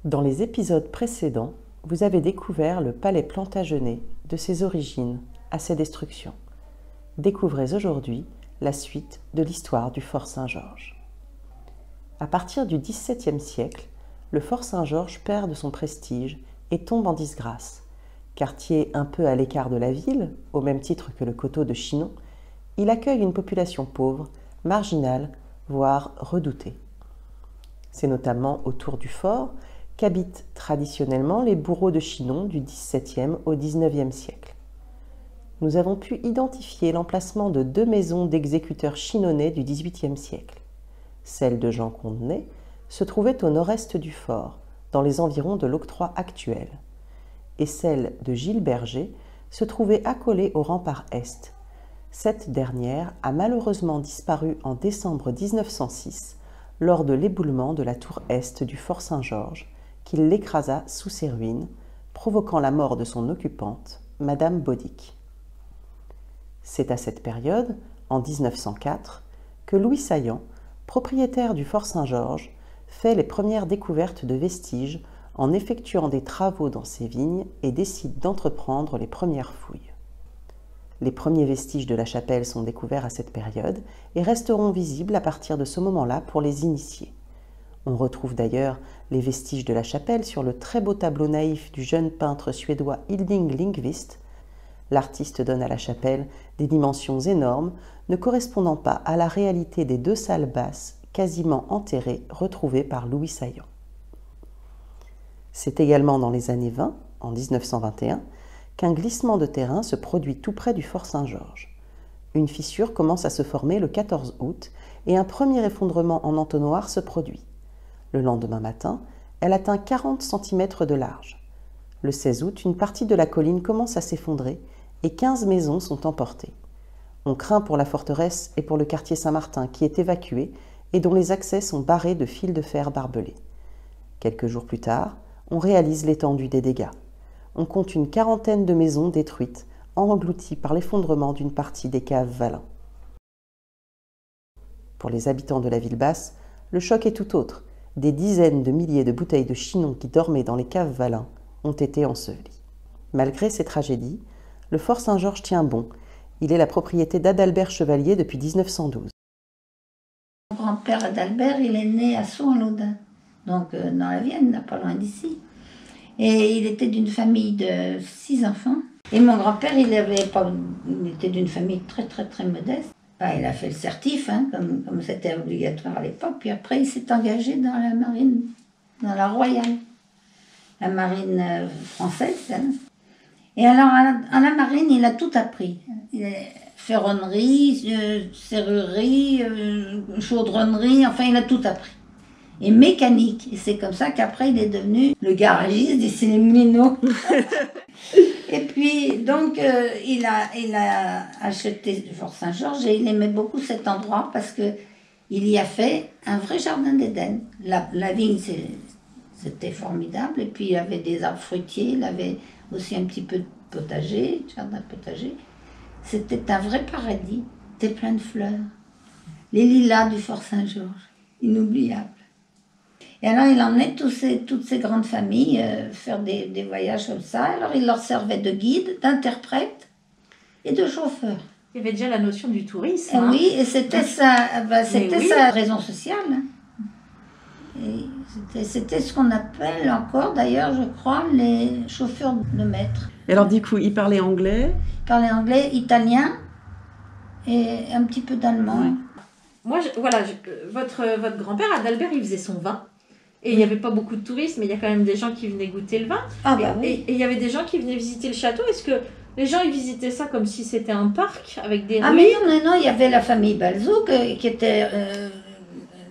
Dans les épisodes précédents, vous avez découvert le palais Plantagenet, de ses origines à ses destructions. Découvrez aujourd'hui la suite de l'histoire du Fort Saint-Georges. À partir du XVIIe siècle, le Fort Saint-Georges perd de son prestige et tombe en disgrâce. Quartier un peu à l'écart de la ville, au même titre que le coteau de Chinon, il accueille une population pauvre, marginale, voire redoutée. C'est notamment autour du fort qu'habitent traditionnellement les bourreaux de Chinon du XVIIe au XIXe siècle. Nous avons pu identifier l'emplacement de deux maisons d'exécuteurs chinonnais du XVIIIe siècle. Celle de Jean Condrenay se trouvait au nord-est du fort, dans les environs de l'octroi actuel, et celle de Gilles Berger se trouvait accolée au rempart est. Cette dernière a malheureusement disparu en décembre 1906 lors de l'éboulement de la tour est du Fort Saint-Georges, qui l'écrasa sous ses ruines, provoquant la mort de son occupante, Madame Baudic. C'est à cette période, en 1904, que Louis Saillant, propriétaire du Fort Saint-Georges, fait les premières découvertes de vestiges en effectuant des travaux dans ses vignes et décide d'entreprendre les premières fouilles. Les premiers vestiges de la chapelle sont découverts à cette période et resteront visibles à partir de ce moment-là pour les initiés. On retrouve d'ailleurs les vestiges de la chapelle sur le très beau tableau naïf du jeune peintre suédois Hilding Lindqvist. L'artiste donne à la chapelle des dimensions énormes, ne correspondant pas à la réalité des deux salles basses quasiment enterrées retrouvées par Louis Saillant. C'est également dans les années 20, en 1921, qu'un glissement de terrain se produit tout près du Fort Saint-Georges. Une fissure commence à se former le 14 août et un premier effondrement en entonnoir se produit. Le lendemain matin, elle atteint 40 cm de large. Le 16 août, une partie de la colline commence à s'effondrer et 15 maisons sont emportées. On craint pour la forteresse et pour le quartier Saint-Martin qui est évacué et dont les accès sont barrés de fils de fer barbelés. Quelques jours plus tard, on réalise l'étendue des dégâts. On compte une quarantaine de maisons détruites, englouties par l'effondrement d'une partie des caves Valin. Pour les habitants de la ville basse, le choc est tout autre. Des dizaines de milliers de bouteilles de Chinon qui dormaient dans les caves Valin ont été ensevelies. Malgré ces tragédies, le Fort Saint-Georges tient bon. Il est la propriété d'Adalbert Chevalier depuis 1912. Mon grand-père Adalbert, il est né à Sceaux-en-Laudin, donc dans la Vienne, pas loin d'ici. Et il était d'une famille de 6 enfants. Et mon grand-père, il était d'une famille très modeste. Enfin, il a fait le certif, hein, comme c'était obligatoire à l'époque. Puis après, il s'est engagé dans la marine, dans la Royale, la marine française. Hein. Et alors, à la marine, il a tout appris. Ferronnerie, serrurerie, chaudronnerie, enfin, il a tout appris. Et mécanique. Et c'est comme ça qu'après, il est devenu le garagiste des Moulineaux. Et puis, donc, il a acheté le Fort Saint-Georges et il aimait beaucoup cet endroit parce qu'il y a fait un vrai jardin d'Éden. La vigne, c'était formidable. Et puis, il y avait des arbres fruitiers, il avait aussi un petit peu de potager, jardin potager. C'était un vrai paradis. C'était plein de fleurs. Les lilas du Fort Saint-Georges, inoubliables. Et alors, il emmenait toutes ces grandes familles faire des voyages comme ça. Alors, il leur servait de guide, d'interprète et de chauffeur. Il y avait déjà la notion du tourisme. Et hein. oui, et c'était sa raison sociale. Et c'était ce qu'on appelle encore, d'ailleurs, je crois, les chauffeurs de maître. Et alors du coup, il parlait anglais? Il parlait anglais, italien et un petit peu d'allemand. Ouais. Moi, votre grand-père, Adalbert, il faisait son vin. Et il n'y avait pas beaucoup de touristes, mais il y a quand même des gens qui venaient goûter le vin. Ah bah oui. Et il y avait des gens qui venaient visiter le château. Est-ce que les gens ils visitaient ça comme si c'était un parc avec des ruines? Ah mais non, il y avait la famille Balzo qui était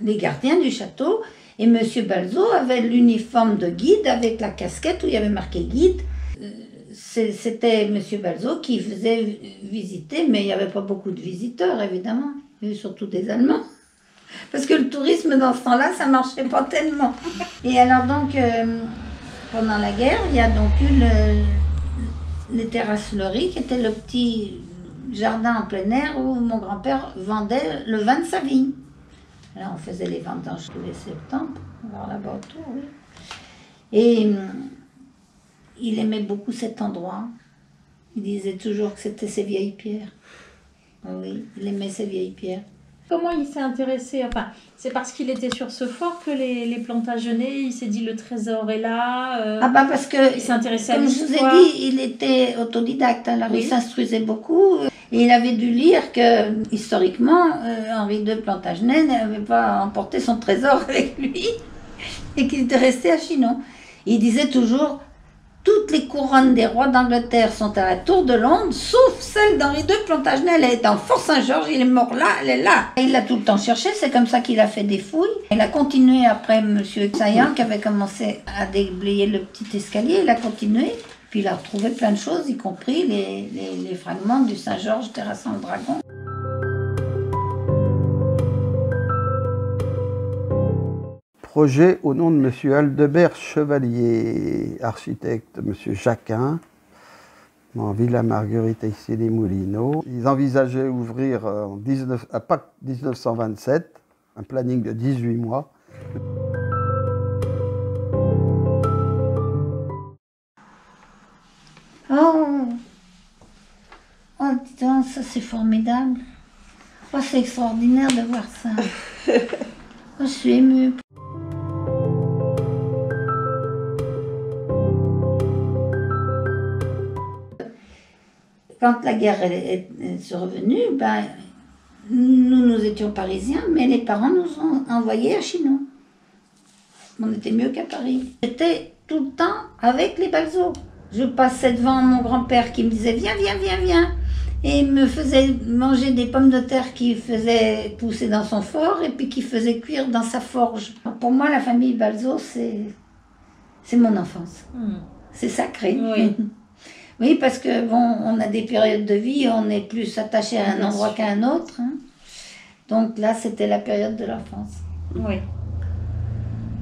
les gardiens du château. Et Monsieur Balzo avait l'uniforme de guide avec la casquette où il y avait marqué guide. C'était Monsieur Balzo qui faisait visiter, mais il n'y avait pas beaucoup de visiteurs évidemment. Il y avait surtout des Allemands. Parce que le tourisme dans ce temps-là, ça marchait pas tellement. Et alors donc, pendant la guerre, il y a donc eu les terrasseries, qui était le petit jardin en plein air où mon grand-père vendait le vin de sa vigne. Là, on faisait les vendanges tous les septembre, vers là-bas autour, oui. Et il aimait beaucoup cet endroit. Il disait toujours que c'était ses vieilles pierres. Oui, il aimait ces vieilles pierres. Comment il s'est intéressé? Enfin, c'est parce qu'il était sur ce fort que les Plantagenets, il s'est dit le trésor est là. Ah bah parce que, il s'est intéressé à comme je vous l'histoire. ai dit, il était autodidacte, alors Oui. il s'instruisait beaucoup. Et il avait dû lire que, historiquement, Henri II Plantagenet n'avait pas emporté son trésor avec lui et qu'il était resté à Chinon. Il disait toujours, toutes les couronnes des rois d'Angleterre sont à la tour de Londres, sauf celle d'Henri II Plantagenet. Elle est en Fort Saint-Georges, il est mort là, elle est là. Et il l'a tout le temps cherché, c'est comme ça qu'il a fait des fouilles. Il a continué après M. Saillant, qui avait commencé à déblayer le petit escalier, il a continué. Puis il a retrouvé plein de choses, y compris les fragments du Saint-Georges terrassant le dragon. Projet au nom de M. Aldebert Chevalier, architecte M. Jacquin, en Villa Marguerite ici les Moulineaux. Ils envisageaient ouvrir à Pâques 1927, un planning de 18 mois. Oh, dis donc, ça c'est formidable. Oh, c'est extraordinaire de voir ça. Oh, je suis émue. Quand la guerre est revenue, ben, nous étions parisiens, mais les parents nous ont envoyés à Chinon. On était mieux qu'à Paris. J'étais tout le temps avec les Balzo. Je passais devant mon grand-père qui me disait « Viens, viens, viens, viens !» et il me faisait manger des pommes de terre qu'il faisait pousser dans son fort et puis qu'il faisait cuire dans sa forge. Pour moi, la famille Balzo, c'est mon enfance. C'est sacré. Oui. Oui, parce que bon, on a des périodes de vie, on est plus attaché à un endroit qu'à un autre. Hein. Donc là, c'était la période de l'enfance. Oui.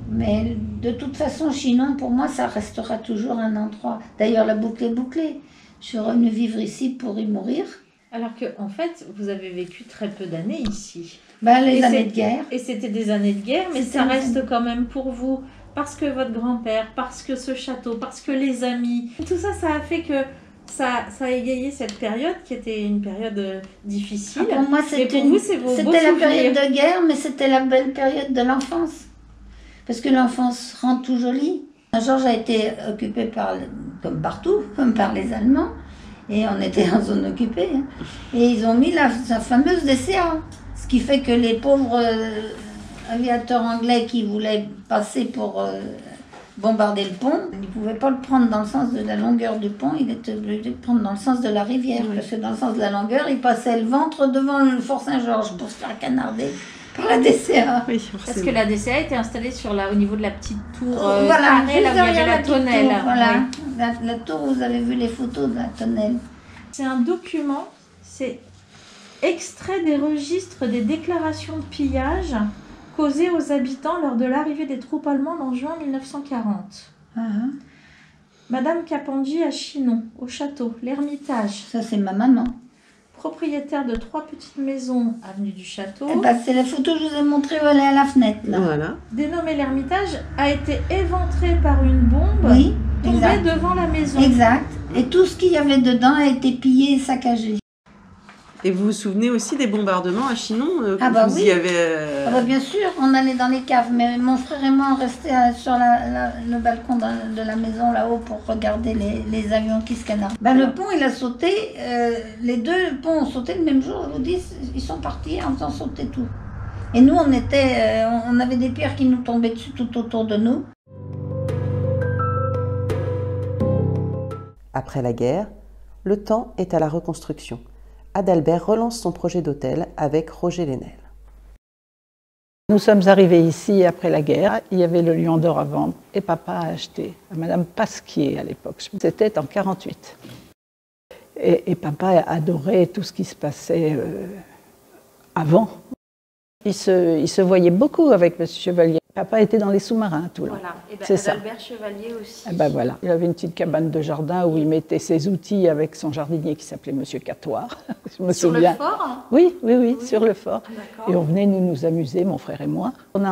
Mais de toute façon, Chinon, pour moi, ça restera toujours un endroit. D'ailleurs, la boucle est bouclée. Je suis revenue vivre ici pour y mourir. Alors que, en fait, vous avez vécu très peu d'années ici. Ben, les années de guerre. Et c'était des années de guerre, mais ça reste quand même pour vous. Parce que votre grand-père, parce que ce château, parce que les amis. Tout ça, ça a fait que ça a égayé cette période qui était une période difficile. Ah, pour moi, c'était la période de guerre, mais c'était la belle période de l'enfance. Parce que l'enfance rend tout joli. Saint-Georges a été occupé comme partout, comme par les Allemands. Et on était en zone occupée. Hein. Et ils ont mis sa fameuse DCA. Ce qui fait que les pauvres aviateurs anglais qui voulaient passer pour bombarder le pont, ils ne pouvaient pas le prendre dans le sens de la longueur du pont, ils étaient obligés de le prendre dans le sens de la rivière. Parce que dans le sens de la longueur, ils passaient le ventre devant le Fort Saint-Georges pour se faire canarder. Par la DCA. Oui, parce que la DCA était installée au niveau de la petite tour voilà, carrée, là où il y avait la tonnelle. Tour, voilà. Oui. La tour, vous avez vu les photos de la tonnelle. C'est un document, c'est extrait des registres des déclarations de pillage causées aux habitants lors de l'arrivée des troupes allemandes en juin 1940. Madame Capandji à Chinon, au château, l'Ermitage. Ça, c'est ma maman. Propriétaire de 3 petites maisons, avenue du Château. Eh ben, c'est la photo que je vous ai montrée où elle est à la fenêtre. Là. Voilà. Dénommé l'Ermitage, a été éventré par une bombe oui, tombée devant la maison. Exact. Et tout ce qu'il y avait dedans a été pillé et saccagé. Et vous vous souvenez aussi des bombardements à Chinon Ah bah vous oui. y avez, Ah bah bien sûr, on allait dans les caves, mais mon frère et moi on restait sur le balcon de la maison là-haut pour regarder les avions qui se canardent. Ben, le pont il a sauté, les deux ponts ont sauté le même jour, je vous dis, ils sont partis en faisant sauter tout. Et nous on avait des pierres qui nous tombaient dessus tout autour de nous. Après la guerre, le temps est à la reconstruction. Adalbert relance son projet d'hôtel avec Roger Lesnel. Nous sommes arrivés ici après la guerre. Il y avait le Lion d'Or à vendre et papa a acheté à Madame Pasquier à l'époque. C'était en 1948. Et papa adorait tout ce qui se passait avant. Il se voyait beaucoup avec M. Chevalier. Papa était dans les sous-marins, tout là. Voilà, et ben, c'est ça. Adalbert Chevalier aussi. Et ben voilà. Il avait une petite cabane de jardin où il mettait ses outils avec son jardinier qui s'appelait M. Catoire. Je me souviens. Sur le fort ? Oui, sur le fort. D'accord. Et on venait nous amuser, mon frère et moi. On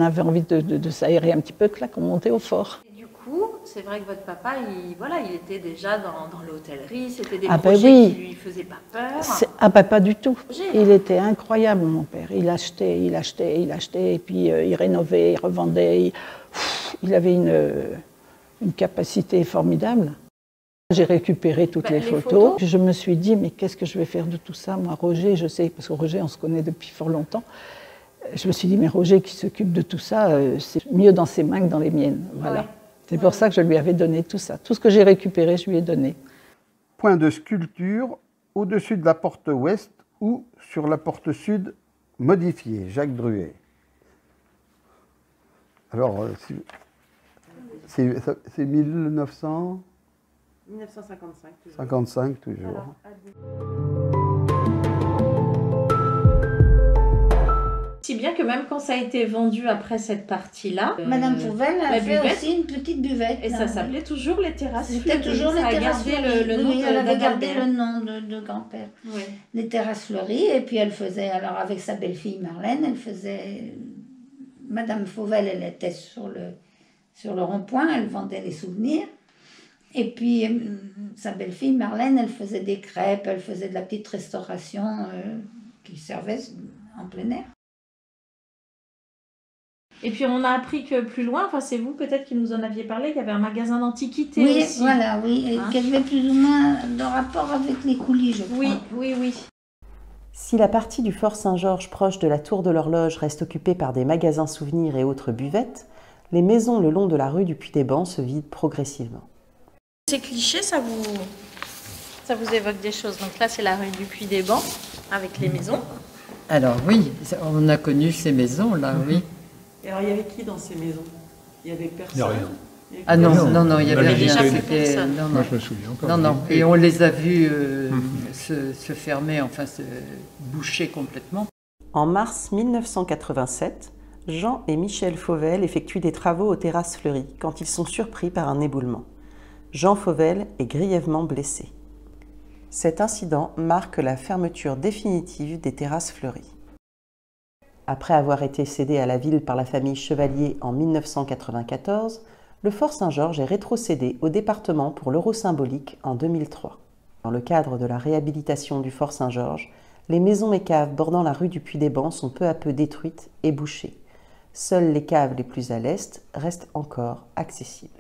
avait envie de s'aérer un petit peu, que là, qu'on montait au fort. Et du coup, c'est vrai que votre papa, il était déjà dans l'hôtellerie, c'était des Ah ben projets oui. qui lui faisaient pas peur. Ah ben pas du tout. Projet. Il était incroyable, mon père. Il achetait, et puis il rénovait, il revendait. Il avait une capacité formidable. J'ai récupéré toutes les photos. Puis je me suis dit, mais qu'est-ce que je vais faire de tout ça? Moi, Roger, je sais, parce que Roger, on se connaît depuis fort longtemps. Je me suis dit, mais Roger qui s'occupe de tout ça, c'est mieux dans ses mains que dans les miennes. Voilà. Ouais. C'est pour ça que je lui avais donné tout ça. Tout ce que j'ai récupéré, je lui ai donné. Point de sculpture au-dessus de la porte ouest ou sur la porte sud modifiée. Jacques Druet. Alors, c'est 1900 1955 toujours. 55 toujours. Alors, Si bien que même quand ça a été vendu après cette partie-là, Madame Fauvel a fait buvette, aussi une petite buvette. et ça s'appelait toujours les terrasses C'était fleuries. toujours les Ça a terrasses gardé fleuries. le nom Oui, elle avait gardé d'Adalbert. le nom de grand-père. Oui. Les terrasses fleuries, et puis elle faisait, alors avec sa belle-fille Marlène, elle faisait. Madame Fauvel, elle était sur le rond-point, elle vendait les souvenirs. Et puis sa belle-fille Marlène, elle faisait des crêpes, elle faisait de la petite restauration qui servait en plein air. Et puis on a appris que plus loin, enfin c'est vous peut-être qui nous en aviez parlé, qu'il y avait un magasin d'antiquités Oui, aussi. voilà, oui, et Hein? qui avait plus ou moins de rapport avec les coulis, je crois. Oui, oui, oui. Si la partie du Fort Saint-Georges proche de la tour de l'horloge reste occupée par des magasins souvenirs et autres buvettes, les maisons le long de la rue du Puy-des-Bans se vident progressivement. Ces clichés, ça vous évoque des choses. Donc là, c'est la rue du Puy-des-Bans avec les maisons. Alors oui, on a connu ces maisons-là, oui. Et alors, il y avait qui dans ces maisons? Il y avait personne? Il n'y a rien. Ah non, il n'y avait Là, rien. déjà plus C'était- personne. non, Moi, non. je me souviens encore. Non, non. Et on les a vus se fermer, enfin se boucher complètement. En mars 1987, Jean et Michel Fauvel effectuent des travaux aux terrasses fleuries quand ils sont surpris par un éboulement. Jean Fauvel est grièvement blessé. Cet incident marque la fermeture définitive des terrasses fleuries. Après avoir été cédé à la ville par la famille Chevalier en 1994, le Fort Saint-Georges est rétrocédé au département pour l'euro symbolique en 2003. Dans le cadre de la réhabilitation du Fort Saint-Georges, les maisons et caves bordant la rue du Puy-des-Bans sont peu à peu détruites et bouchées. Seules les caves les plus à l'est restent encore accessibles.